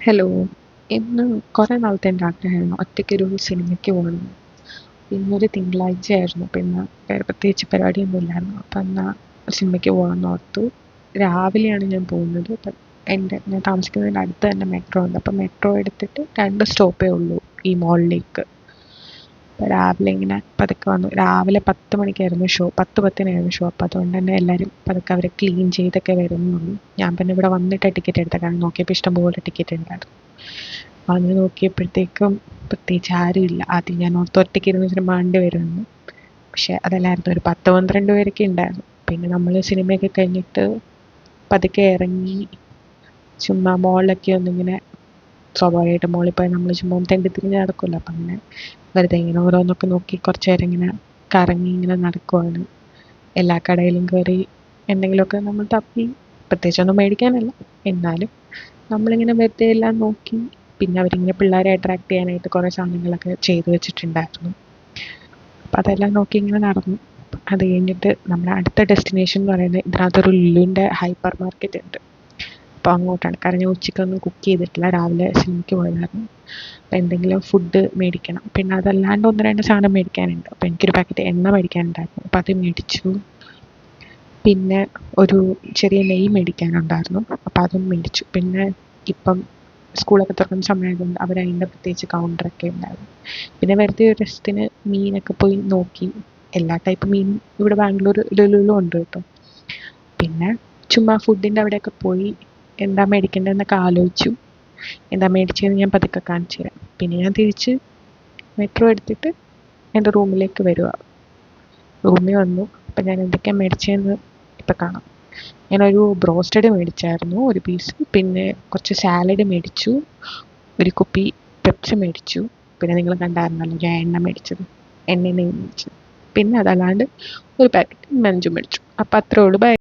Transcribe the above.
Hello. ഇന്ന് കുറേ നാളത്തെ എൻ്റെ ആഗ്രഹമായിരുന്നു ഒറ്റയ്ക്കൊരു സിനിമയ്ക്ക് പോകണം. ഇന്നൊരു തിങ്കളാഴ്ചയായിരുന്നു. പിന്നെ വേറെ പ്രത്യേകിച്ച് പരിപാടിയൊന്നും ഇല്ലായിരുന്നു. അപ്പം എന്നാൽ സിനിമയ്ക്ക് പോകാമെന്ന് ഓർത്തു. രാവിലെയാണ് ഞാൻ പോകുന്നത്. അപ്പം ഞാൻ താമസിക്കുന്നതിൻ്റെ അടുത്ത് തന്നെ മെട്രോ ഉണ്ട്. അപ്പം മെട്രോ എടുത്തിട്ട് 2 സ്റ്റോപ്പേ ഉള്ളൂ ഈ മോളിലേക്ക്. അപ്പോൾ രാവിലെ ഇങ്ങനെ പതുക്കെ വന്നു. രാവിലെ 10 മണിക്കായിരുന്നു ഷോ, 10:10-നായിരുന്നു ഷോ. അപ്പോൾ അതുകൊണ്ട് തന്നെ എല്ലാവരും പതുക്കെ അവർ ക്ലീൻ ചെയ്തൊക്കെ വരുന്നുള്ളൂ. ഞാൻ പിന്നെ ഇവിടെ വന്നിട്ട് ടിക്കറ്റ് എടുത്ത, കാരണം നോക്കിയപ്പോൾ ഇഷ്ടംപോലെ ടിക്കറ്റ് ഉണ്ടായിരുന്നു. വന്ന് നോക്കിയപ്പോഴത്തേക്കും പ്രത്യേകിച്ച് ആരുമില്ല. ആദ്യം ഞാൻ ഓർത്ത് ഒറ്റയ്ക്ക് ഇരുന്ന് സിനിമ കണ്ട് വരുമെന്ന്. പക്ഷെ അതല്ലായിരുന്നു, ഒരു 10-12 പേരൊക്കെ ഉണ്ടായിരുന്നു. പിന്നെ നമ്മൾ സിനിമയൊക്കെ കഴിഞ്ഞിട്ട് പതുക്കെ ഇറങ്ങി ചുമ്മാ മോളിലൊക്കെ ഒന്നിങ്ങനെ, സ്വാഭാവികമായിട്ട് മോളിൽ പോയി നമ്മൾ ചുമ്മാ ഒന്ന് തെണ്ടി തിരിഞ്ഞ് നടക്കുമല്ലോ. അപ്പം അങ്ങനെ വെറുതെ ഇങ്ങനെ ഓരോന്നൊക്കെ നോക്കി കുറച്ച് നേരം ഇങ്ങനെ കറങ്ങി ഇങ്ങനെ നടക്കുവാണ്. എല്ലാ കടയിലും കയറി എന്തെങ്കിലുമൊക്കെ നമ്മൾ തപ്പി. പ്രത്യേകിച്ചൊന്നും മേടിക്കാനല്ല, എന്നാലും നമ്മളിങ്ങനെ വെറുതെ എല്ലാം നോക്കി. പിന്നെ അവരിങ്ങനെ പിള്ളേരെ അട്രാക്ട് ചെയ്യാനായിട്ട് കുറേ സാധനങ്ങളൊക്കെ ചെയ്തു വെച്ചിട്ടുണ്ടായിരുന്നു. അപ്പം അതെല്ലാം നോക്കി ഇങ്ങനെ നടന്നു. അത് കഴിഞ്ഞിട്ട് നമ്മുടെ അടുത്ത ഡെസ്റ്റിനേഷൻ എന്ന് പറയുന്നത് ഇതിനകത്തൊരു ലുലുവിൻ്റെ ഹൈപ്പർ മാർക്കറ്റ് ഉണ്ട്. അപ്പോൾ അങ്ങോട്ടാണ്. കാരണം ഞാൻ ഉച്ചയ്ക്കൊന്നും കുക്ക് ചെയ്തിട്ടില്ല, രാവിലെ സിനിമയ്ക്ക് പോയതായിരുന്നു. അപ്പോൾ എന്തെങ്കിലും ഫുഡ് മേടിക്കണം. പിന്നെ അതല്ലാണ്ട് 1-2 സാധനം മേടിക്കാനുണ്ട്. അപ്പോൾ എനിക്കൊരു പാക്കറ്റ് എണ്ണ മേടിക്കാനുണ്ടായിരുന്നു. അപ്പോൾ അത് മേടിച്ചു. പിന്നെ ഒരു ചെറിയ നെയ്യ് മേടിക്കാനുണ്ടായിരുന്നു. അപ്പോൾ അതും മേടിച്ചു. പിന്നെ ഇപ്പം സ്കൂളൊക്കെ തുറക്കുന്ന സമയമായതുകൊണ്ട് അവരതിൻ്റെ പ്രത്യേകിച്ച് കൗണ്ടറൊക്കെ ഉണ്ടായിരുന്നു. പിന്നെ വെറുതെ ഒരു രസത്തിന് മീനൊക്കെ പോയി നോക്കി. എല്ലാ ടൈപ്പ് മീൻ ഇവിടെ ബാംഗ്ലൂർ ലുലുവിലും ഉണ്ട് കേട്ടോ. പിന്നെ ചുമ്മാ ഫുഡിൻ്റെ അവിടെയൊക്കെ പോയി എന്താ മേടിക്കേണ്ടതെന്നൊക്കെ ആലോചിച്ചു. എന്താ മേടിച്ചതെന്ന് ഞാൻ പതുക്കെ കാണിച്ചു തരാം. പിന്നെ ഞാൻ തിരിച്ച് മെട്രോ എടുത്തിട്ട് എൻ്റെ റൂമിലേക്ക് വരിക. റൂമിൽ വന്നു. അപ്പം ഞാൻ എന്തൊക്കെയാണ് മേടിച്ചതെന്ന് ഇപ്പം കാണാം. ഞാനൊരു ബ്രോസ്റ്റഡ് മേടിച്ചായിരുന്നു, ഒരു പീസ്. പിന്നെ കുറച്ച് സാലഡ് മേടിച്ചു. ഒരു കുപ്പി പെപ്സി മേടിച്ചു. പിന്നെ നിങ്ങൾ കണ്ടായിരുന്നല്ലോ ഞാൻ എണ്ണ മേടിച്ചത്, എണ്ണ നെയ്യ് മേടിച്ചത്. പിന്നെ അതല്ലാണ്ട് ഒരു പാക്കറ്റ് മഞ്ചും മേടിച്ചു. അപ്പം അത്രേ ഉള്ളൂ. ബൈ.